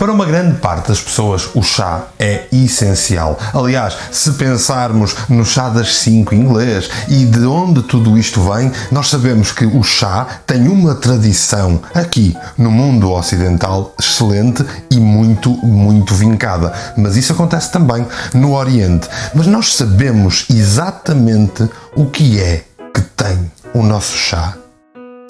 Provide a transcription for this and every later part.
Para uma grande parte das pessoas, o chá é essencial. Aliás, se pensarmos no chá das 5 inglês e de onde tudo isto vem, nós sabemos que o chá tem uma tradição aqui no mundo ocidental excelente e muito vincada. Mas isso acontece também no Oriente. Mas nós sabemos exatamente o que é que tem o nosso chá.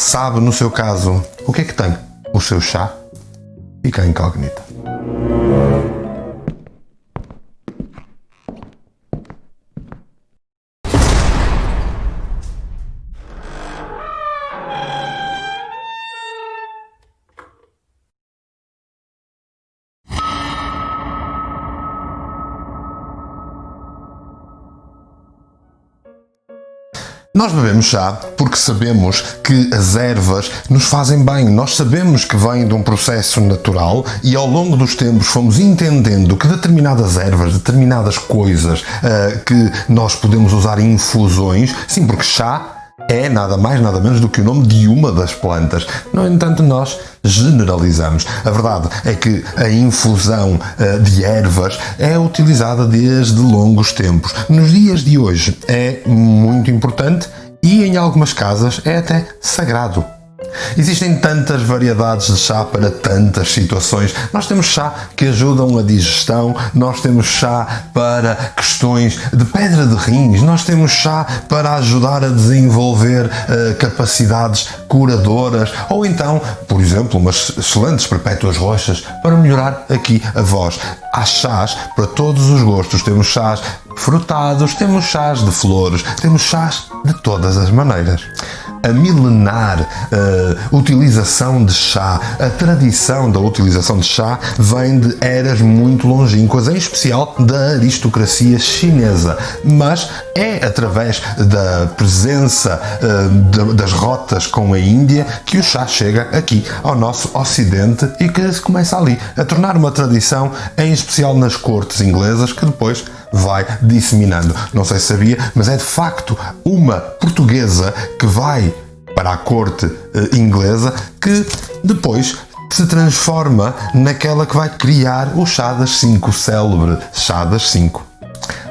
Sabe, no seu caso, o que é que tem o seu chá? Fica a incógnita. Nós bebemos chá porque sabemos que as ervas nos fazem bem. Nós sabemos que vem de um processo natural e ao longo dos tempos fomos entendendo que determinadas ervas, determinadas coisas que nós podemos usar em infusões, sim, porque chá é nada mais, nada menos do que o nome de uma das plantas. No entanto, nós generalizamos. A verdade é que a infusão de ervas é utilizada desde longos tempos. Nos dias de hoje é muito importante e em algumas casas é até sagrado. Existem tantas variedades de chá para tantas situações. Nós temos chá que ajudam a digestão, nós temos chá para questões de pedra de rins, nós temos chá para ajudar a desenvolver capacidades curadoras, ou então, por exemplo, umas excelentes perpétuas roxas para melhorar aqui a voz. Há chás para todos os gostos. Temos chás frutados, temos chás de flores, temos chás de todas as maneiras. A milenar utilização de chá, a tradição da utilização de chá vem de eras muito longínquas, em especial da aristocracia chinesa, mas é através da presença das rotas com a Índia que o chá chega aqui ao nosso ocidente e que se começa ali a tornar uma tradição, em especial nas cortes inglesas, que depois vai disseminando. Não sei se sabia, mas é de facto uma portuguesa que vai para a corte inglesa que depois se transforma naquela que vai criar o chá das 5, o célebre chá das 5.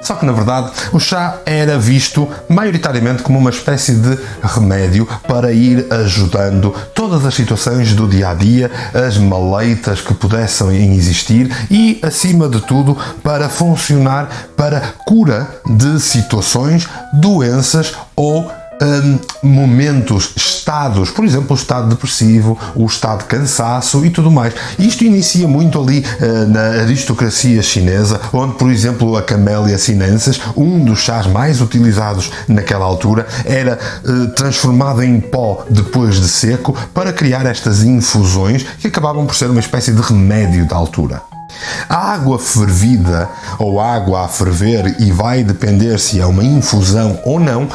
Só que, na verdade, o chá era visto maioritariamente como uma espécie de remédio para ir ajudando todas as situações do dia-a-dia, as maleitas que pudessem existir e, acima de tudo, para funcionar para cura de situações, doenças ou momentos, estados, por exemplo, o estado depressivo, o estado de cansaço e tudo mais. Isto inicia muito ali na aristocracia chinesa, onde, por exemplo, a Camellia sinensis, um dos chás mais utilizados naquela altura, era transformado em pó depois de seco para criar estas infusões que acabavam por ser uma espécie de remédio da altura. A água fervida ou água a ferver, e vai depender se é uma infusão ou não,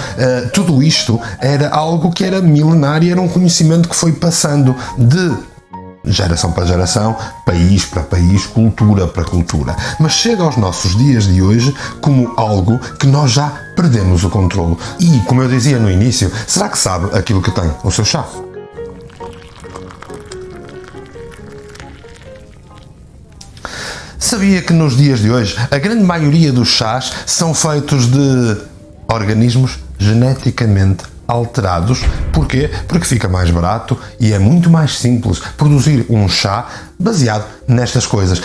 tudo isto era algo que era milenário, era um conhecimento que foi passando de geração para geração, país para país, cultura para cultura. Mas chega aos nossos dias de hoje como algo que nós já perdemos o controle. E, como eu dizia no início, será que sabe aquilo que tem o seu chá? Sabia que nos dias de hoje a grande maioria dos chás são feitos de organismos geneticamente alterados? Porquê? Porque fica mais barato e é muito mais simples produzir um chá baseado nestas coisas.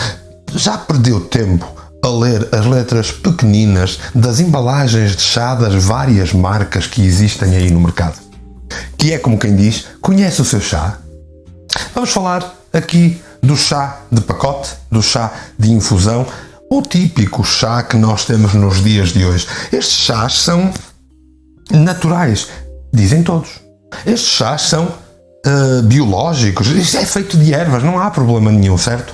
Já perdeu tempo a ler as letras pequeninas das embalagens de chá das várias marcas que existem aí no mercado? Que é como quem diz, conhece o seu chá? Vamos falar aqui do chá de pacote, do chá de infusão, o típico chá que nós temos nos dias de hoje. Estes chás são naturais, dizem todos. Estes chás são biológicos, isto é feito de ervas, não há problema nenhum, certo?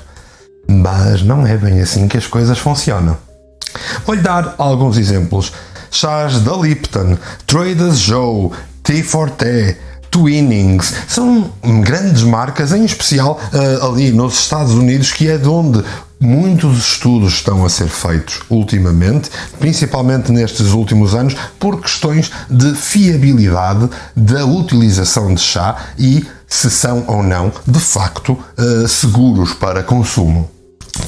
Mas não é bem assim que as coisas funcionam. Vou-lhe dar alguns exemplos. Chás da Lipton, Trader Joe, Tea Forte, Twinings, são grandes marcas, em especial ali nos Estados Unidos, que é de onde muitos estudos estão a ser feitos ultimamente, principalmente nestes últimos anos, por questões de fiabilidade da utilização de chá e se são ou não, de facto, seguros para consumo.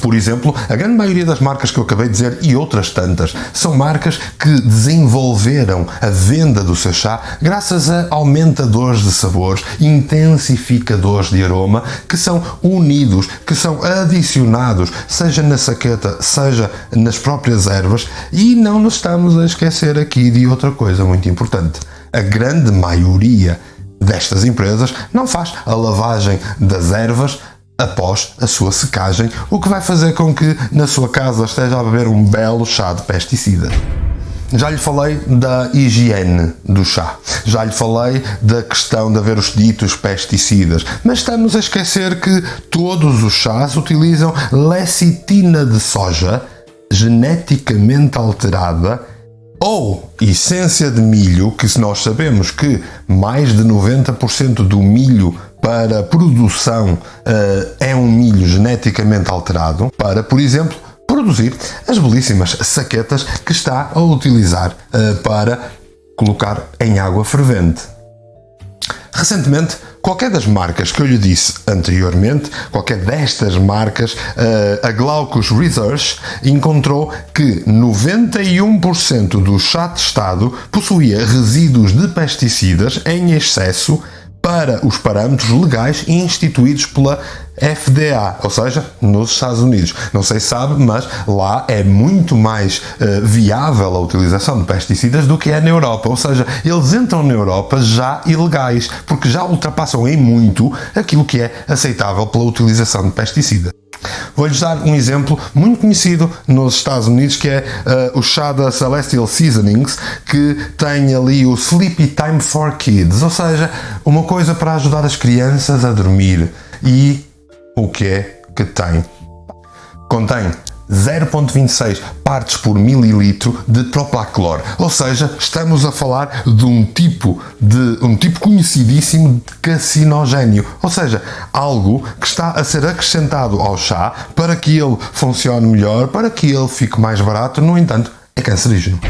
Por exemplo, a grande maioria das marcas que eu acabei de dizer e outras tantas são marcas que desenvolveram a venda do seu chá graças a aumentadores de sabores, intensificadores de aroma que são unidos, que são adicionados, seja na saqueta, seja nas próprias ervas, e não nos estamos a esquecer aqui de outra coisa muito importante. A grande maioria destas empresas não faz a lavagem das ervas após a sua secagem, o que vai fazer com que na sua casa esteja a beber um belo chá de pesticida. Já lhe falei da higiene do chá, já lhe falei da questão de haver os ditos pesticidas, mas estamos a esquecer que todos os chás utilizam lecitina de soja geneticamente alterada ou essência de milho, que se nós sabemos que mais de 90% do milho para produção é um milho geneticamente alterado, para, por exemplo, produzir as belíssimas saquetas que está a utilizar para colocar em água fervente. Recentemente, qualquer das marcas que eu lhe disse anteriormente, qualquer destas marcas, a Glaucus Research encontrou que 91% do chá testado possuía resíduos de pesticidas em excesso para os parâmetros legais instituídos pela FDA, ou seja, nos Estados Unidos. Não sei se sabe, mas lá é muito mais viável a utilização de pesticidas do que é na Europa. Ou seja, eles entram na Europa já ilegais, porque já ultrapassam em muito aquilo que é aceitável pela utilização de pesticidas. Vou-lhes dar um exemplo muito conhecido nos Estados Unidos, que é o chá da Celestial Seasonings, que tem ali o Sleepy Time for Kids, ou seja, uma coisa para ajudar as crianças a dormir. E o que é que tem? Contém 0,26 partes por mililitro de propaclor, ou seja, estamos a falar de um tipo conhecidíssimo de carcinogénio, ou seja, algo que está a ser acrescentado ao chá para que ele funcione melhor, para que ele fique mais barato, no entanto, é cancerígeno.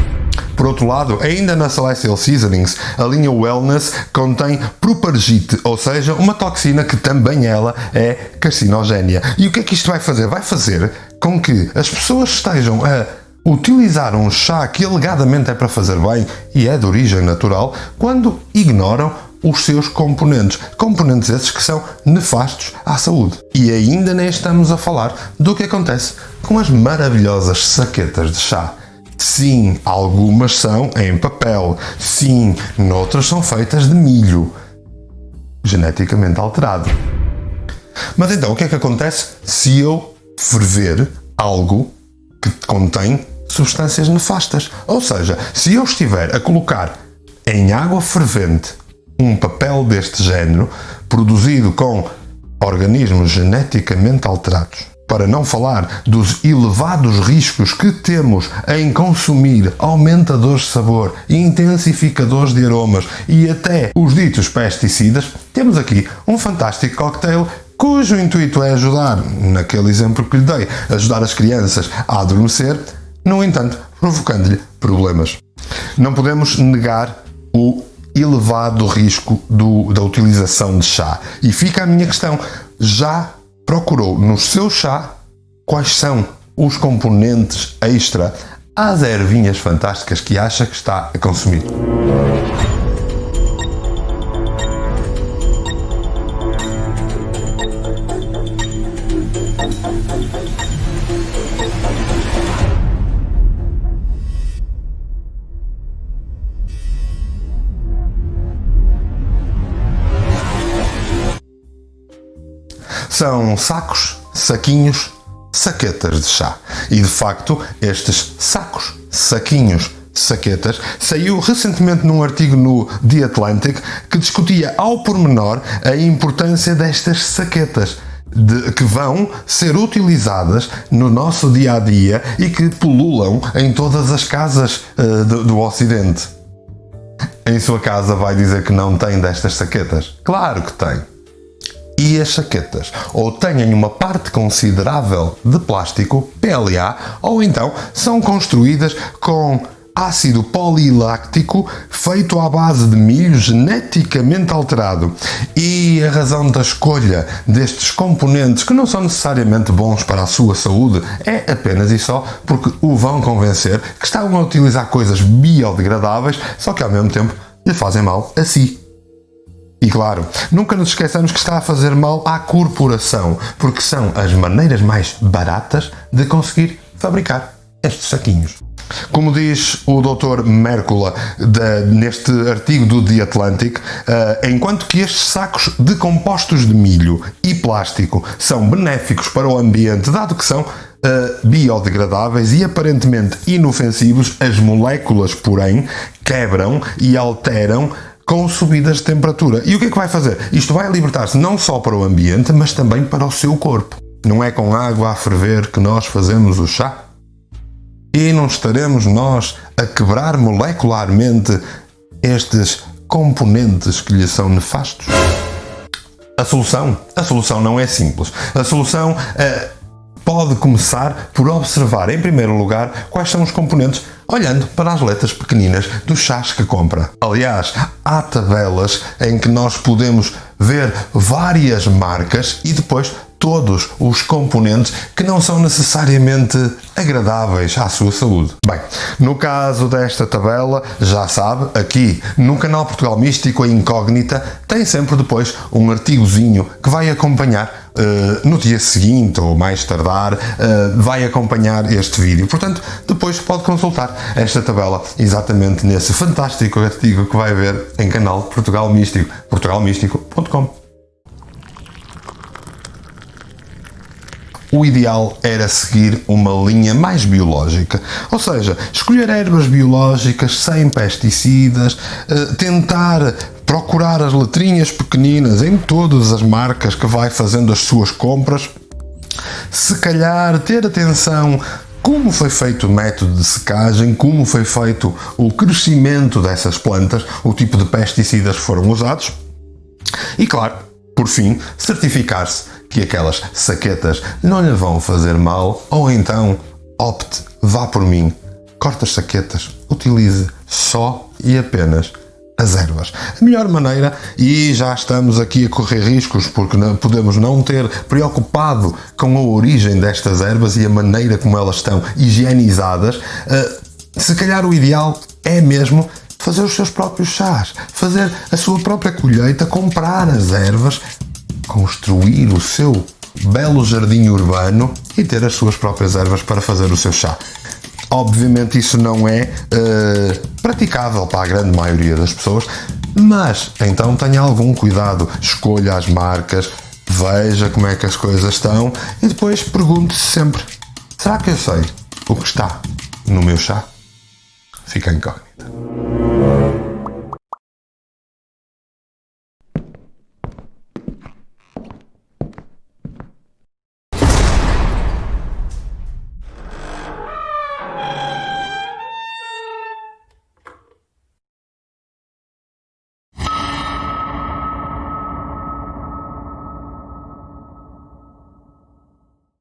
Por outro lado, ainda na Celestial Seasonings, a linha Wellness contém propargite, ou seja, uma toxina que também ela é carcinogénia. E o que é que isto vai fazer? Vai fazer com que as pessoas estejam a utilizar um chá que alegadamente é para fazer bem e é de origem natural, quando ignoram os seus componentes. Componentes esses que são nefastos à saúde. E ainda nem estamos a falar do que acontece com as maravilhosas saquetas de chá. Sim, algumas são em papel. Sim, noutras são feitas de milho geneticamente alterado. Mas então, o que é que acontece se eu ferver algo que contém substâncias nefastas? Ou seja, se eu estiver a colocar em água fervente um papel deste género, produzido com organismos geneticamente alterados, para não falar dos elevados riscos que temos em consumir aumentadores de sabor, intensificadores de aromas e até os ditos pesticidas, temos aqui um fantástico cocktail cujo intuito é ajudar, naquele exemplo que lhe dei, ajudar as crianças a adormecer, no entanto, provocando-lhe problemas. Não podemos negar o elevado risco da utilização de chá. E fica a minha questão, já procurou no seu chá quais são os componentes extra às ervinhas fantásticas que acha que está a consumir? São sacos, saquinhos, saquetas de chá. E de facto, estes sacos, saquinhos, saquetas, saiu recentemente num artigo no The Atlantic que discutia ao pormenor a importância destas saquetas que vão ser utilizadas no nosso dia-a-dia e que pululam em todas as casas do Ocidente. Em sua casa vai dizer que não tem destas saquetas? Claro que tem. E as saquetas ou têm uma parte considerável de plástico, PLA, ou então são construídas com ácido poliláctico feito à base de milho geneticamente alterado. E a razão da escolha destes componentes, que não são necessariamente bons para a sua saúde, é apenas e só porque o vão convencer que estão a utilizar coisas biodegradáveis, só que ao mesmo tempo lhe fazem mal a si. E claro, nunca nos esqueçamos que está a fazer mal à corporação, porque são as maneiras mais baratas de conseguir fabricar estes saquinhos. Como diz o Dr. Mercola neste artigo do The Atlantic, enquanto que estes sacos de compostos de milho e plástico são benéficos para o ambiente, dado que são biodegradáveis e aparentemente inofensivos, as moléculas, porém, quebram e alteram com subidas de temperatura. E o que é que vai fazer? Isto vai libertar-se não só para o ambiente, mas também para o seu corpo. Não é com água a ferver que nós fazemos o chá? E não estaremos nós a quebrar molecularmente estes componentes que lhe são nefastos? A solução não é simples. A solução pode começar por observar, em primeiro lugar, quais são os componentes, olhando para as letras pequeninas dos chás que compra. Aliás, há tabelas em que nós podemos ver várias marcas e depois todos os componentes que não são necessariamente agradáveis à sua saúde. Bem, no caso desta tabela, já sabe, aqui no canal Portugal Místico, a Incógnita, tem sempre depois um artigozinho que vai acompanhar no dia seguinte ou mais tardar, vai acompanhar este vídeo. Portanto, depois pode consultar esta tabela exatamente nesse fantástico artigo que vai ver em canal Portugal Místico, portugalmístico.com. O ideal era seguir uma linha mais biológica, ou seja, escolher ervas biológicas sem pesticidas, tentar procurar as letrinhas pequeninas em todas as marcas que vai fazendo as suas compras, se calhar ter atenção como foi feito o método de secagem, como foi feito o crescimento dessas plantas, o tipo de pesticidas que foram usados e, claro, por fim, certificar-se que aquelas saquetas não lhe vão fazer mal, ou então opte, vá por mim, corte as saquetas, utilize só e apenas as ervas. A melhor maneira, e já estamos aqui a correr riscos porque podemos não ter preocupado com a origem destas ervas e a maneira como elas estão higienizadas, se calhar o ideal é mesmo fazer os seus próprios chás, fazer a sua própria colheita, comprar as ervas, construir o seu belo jardim urbano e ter as suas próprias ervas para fazer o seu chá. Obviamente isso não é praticável para a grande maioria das pessoas, mas então tenha algum cuidado, escolha as marcas, veja como é que as coisas estão e depois pergunte-se sempre: será que eu sei o que está no meu chá? Fica incógnita.